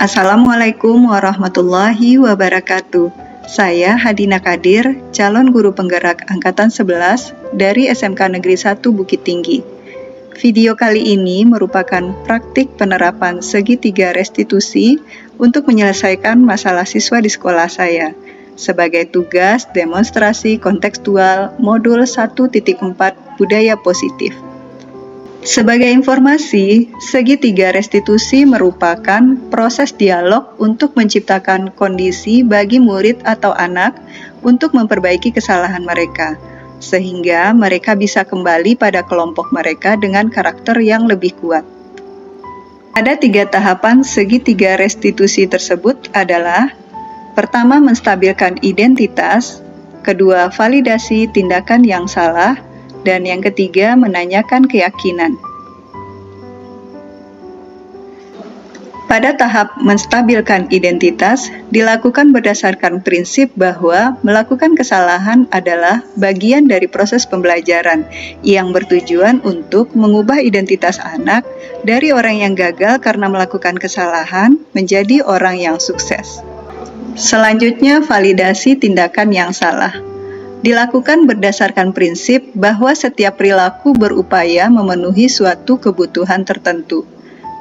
Assalamualaikum warahmatullahi wabarakatuh. Saya Hadina Kadir, calon guru penggerak Angkatan 11 dari SMK Negeri 1 Bukit Tinggi. Video kali ini merupakan praktik penerapan segitiga restitusi untuk menyelesaikan masalah siswa di sekolah saya sebagai tugas demonstrasi kontekstual modul 1.4 Budaya Positif. Sebagai informasi, segitiga restitusi merupakan proses dialog untuk menciptakan kondisi bagi murid atau anak untuk memperbaiki kesalahan mereka, sehingga mereka bisa kembali pada kelompok mereka dengan karakter yang lebih kuat. Ada 3 tahapan segitiga restitusi tersebut adalah: pertama, menstabilkan identitas; kedua, validasi tindakan yang salah; dan yang ketiga, menanyakan keyakinan. Pada tahap menstabilkan identitas, dilakukan berdasarkan prinsip bahwa melakukan kesalahan adalah bagian dari proses pembelajaran yang bertujuan untuk mengubah identitas anak dari orang yang gagal karena melakukan kesalahan menjadi orang yang sukses. Selanjutnya, validasi tindakan yang salah. Dilakukan berdasarkan prinsip bahwa setiap perilaku berupaya memenuhi suatu kebutuhan tertentu.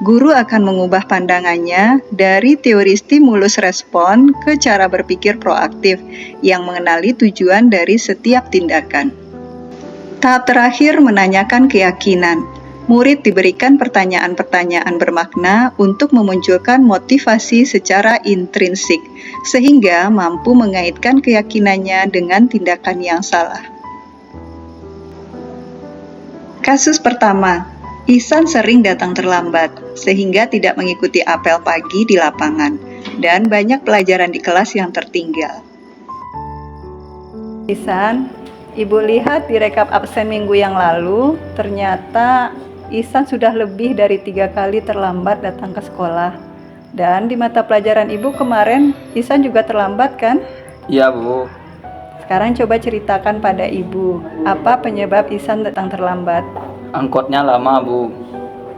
Guru akan mengubah pandangannya dari teori stimulus respon ke cara berpikir proaktif yang mengenali tujuan dari setiap tindakan. Tahap terakhir, menanyakan keyakinan. Murid diberikan pertanyaan-pertanyaan bermakna untuk memunculkan motivasi secara intrinsik, sehingga mampu mengaitkan keyakinannya dengan tindakan yang salah. Kasus pertama, Ihsan sering datang terlambat, sehingga tidak mengikuti apel pagi di lapangan, dan banyak pelajaran di kelas yang tertinggal. Ihsan, Ibu lihat di rekap absen minggu yang lalu, ternyata Ihsan sudah lebih dari 3 kali terlambat datang ke sekolah. Dan di mata pelajaran Ibu kemarin, Ihsan juga terlambat kan? Iya, Bu. Sekarang coba ceritakan pada Ibu, apa penyebab Ihsan datang terlambat? Angkotnya lama, Bu.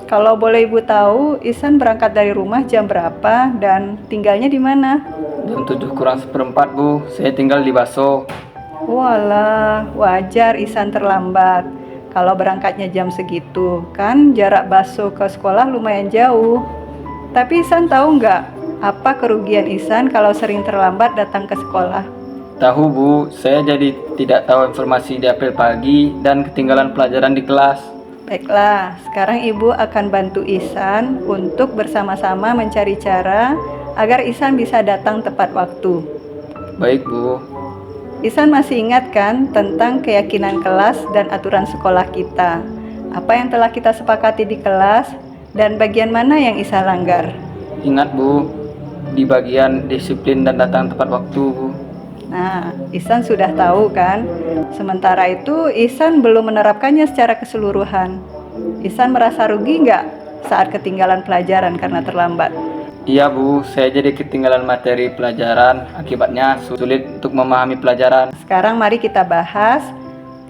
Kalau boleh Ibu tahu, Ihsan berangkat dari rumah jam berapa dan tinggalnya di mana? Jam 7 kurang seperempat, Bu. Saya tinggal di Baso. Walah, wajar Ihsan terlambat. Kalau berangkatnya jam segitu, kan jarak Baso ke sekolah lumayan jauh. Tapi Ihsan tahu nggak, apa kerugian Ihsan kalau sering terlambat datang ke sekolah? Tahu, Bu. Saya jadi tidak tahu informasi di apel pagi dan ketinggalan pelajaran di kelas. Baiklah, sekarang Ibu akan bantu Ihsan untuk bersama-sama mencari cara agar Ihsan bisa datang tepat waktu. Baik, Bu. Ihsan masih ingat kan tentang keyakinan kelas dan aturan sekolah kita? Apa yang telah kita sepakati di kelas dan bagian mana yang Ihsan langgar? Ingat, Bu. Di bagian disiplin dan datang tepat waktu, Bu. Nah, Ihsan sudah tahu kan? Sementara itu, Ihsan belum menerapkannya secara keseluruhan. Ihsan merasa rugi nggak saat ketinggalan pelajaran karena terlambat? Iya, Bu. Saya jadi ketinggalan materi pelajaran. Akibatnya sulit untuk memahami pelajaran. Sekarang mari kita bahas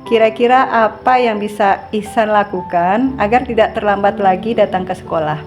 kira-kira apa yang bisa Ihsan lakukan agar tidak terlambat lagi datang ke sekolah.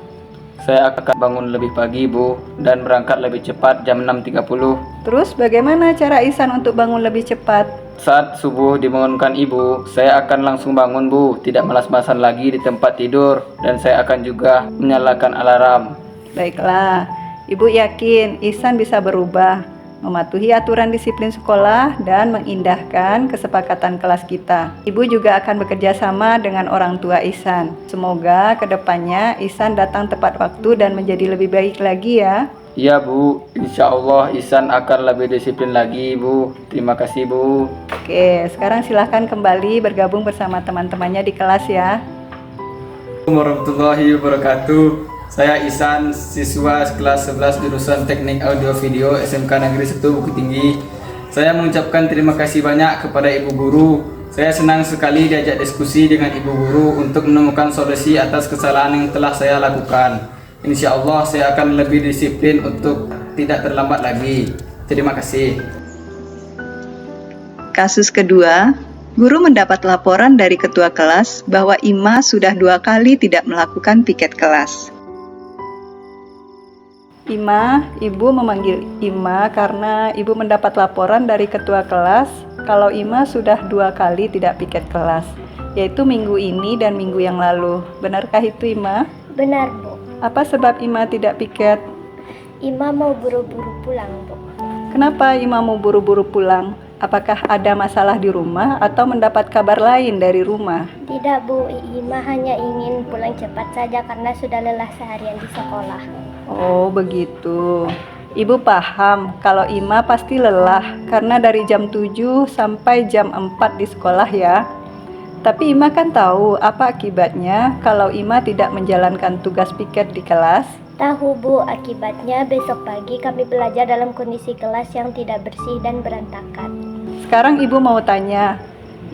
Saya akan bangun lebih pagi, Bu, dan berangkat lebih cepat jam 6.30. Terus bagaimana cara Ihsan untuk bangun lebih cepat? Saat subuh dibangunkan ibu, saya akan langsung bangun, Bu. Tidak malas-malasan lagi di tempat tidur, dan saya akan juga menyalakan alarm. Baiklah, Ibu yakin Ihsan bisa berubah, mematuhi aturan disiplin sekolah, dan mengindahkan kesepakatan kelas kita. Ibu juga akan bekerja sama dengan orang tua Ihsan. Semoga kedepannya Ihsan datang tepat waktu dan menjadi lebih baik lagi ya. Iya, Bu. Insya Allah Ihsan akan lebih disiplin lagi, Bu. Terima kasih, Bu. Oke, sekarang silahkan kembali bergabung bersama teman-temannya di kelas ya. Assalamualaikum warahmatullahi wabarakatuh. Saya Ihsan, siswa kelas 11 jurusan Teknik Audio Video SMK Negeri 1 Bukit Tinggi. Saya mengucapkan terima kasih banyak kepada Ibu Guru. Saya senang sekali diajak diskusi dengan Ibu Guru untuk menemukan solusi atas kesalahan yang telah saya lakukan. Insya Allah saya akan lebih disiplin untuk tidak terlambat lagi. Terima kasih. Kasus kedua, guru mendapat laporan dari ketua kelas bahwa Ima sudah 2 kali tidak melakukan piket kelas. Ima, Ibu memanggil Ima karena Ibu mendapat laporan dari ketua kelas kalau Ima sudah 2 kali tidak piket kelas, yaitu minggu ini dan minggu yang lalu. Benarkah itu, Ima? Benar, Bu. Apa sebab Ima tidak piket? Ima mau buru-buru pulang, Bu. Kenapa Ima mau buru-buru pulang? Apakah ada masalah di rumah atau mendapat kabar lain dari rumah? Tidak, Bu. Ima hanya ingin pulang cepat saja karena sudah lelah seharian di sekolah. Oh, begitu. Ibu paham kalau Ima pasti lelah karena dari jam 7 sampai jam 4 di sekolah ya. Tapi Ima kan tahu apa akibatnya kalau Ima tidak menjalankan tugas piket di kelas. Tahu, Bu, akibatnya besok pagi kami belajar dalam kondisi kelas yang tidak bersih dan berantakan. Sekarang Ibu mau tanya,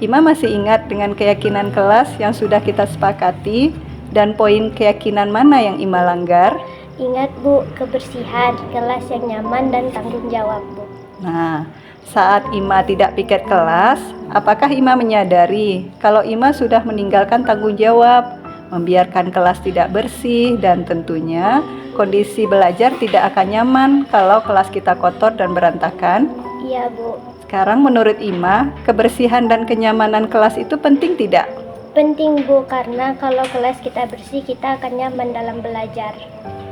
Ima masih ingat dengan keyakinan kelas yang sudah kita sepakati dan poin keyakinan mana yang Ima langgar? Ingat, Bu, kebersihan, kelas yang nyaman dan tanggung jawab, Bu. Nah, saat Ima tidak piket kelas, apakah Ima menyadari kalau Ima sudah meninggalkan tanggung jawab, membiarkan kelas tidak bersih, dan tentunya kondisi belajar tidak akan nyaman kalau kelas kita kotor dan berantakan? Iya, Bu. Sekarang menurut Ima, kebersihan dan kenyamanan kelas itu penting tidak? Penting, Bu, karena kalau kelas kita bersih, kita akan nyaman dalam belajar.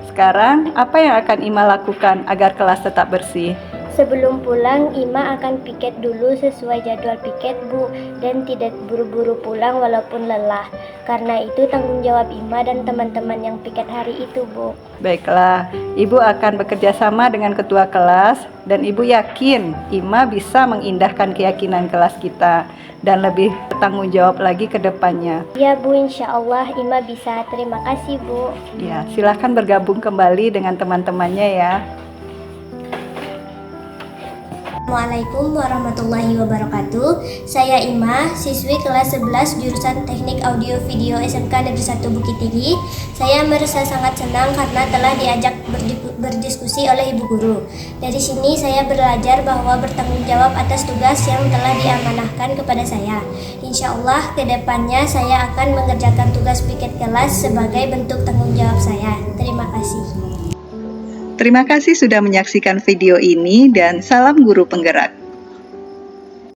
Sekarang, apa yang akan Ima lakukan agar kelas tetap bersih? Sebelum pulang, Ima akan piket dulu sesuai jadwal piket, Bu, dan tidak buru-buru pulang walaupun lelah. Karena itu tanggung jawab Ima dan teman-teman yang piket hari itu, Bu. Baiklah, Ibu akan bekerja sama dengan ketua kelas dan Ibu yakin Ima bisa mengindahkan keyakinan kelas kita dan lebih bertanggung jawab lagi ke depannya. Ya, Bu, insya Allah Ima bisa. Terima kasih, Bu. Ya, silahkan bergabung kembali dengan teman-temannya ya. Assalamualaikum warahmatullahi wabarakatuh. Saya Ima, siswi kelas 11 jurusan Teknik Audio Video SMK Negeri 1 Bukit Tinggi. Saya merasa sangat senang karena telah diajak berdiskusi oleh Ibu Guru. Dari sini saya belajar bahwa bertanggung jawab atas tugas yang telah diamanahkan kepada saya. Insya Allah kedepannya saya akan mengerjakan tugas piket kelas sebagai bentuk tanggung jawab saya. Terima kasih. Terima kasih sudah menyaksikan video ini dan salam guru penggerak.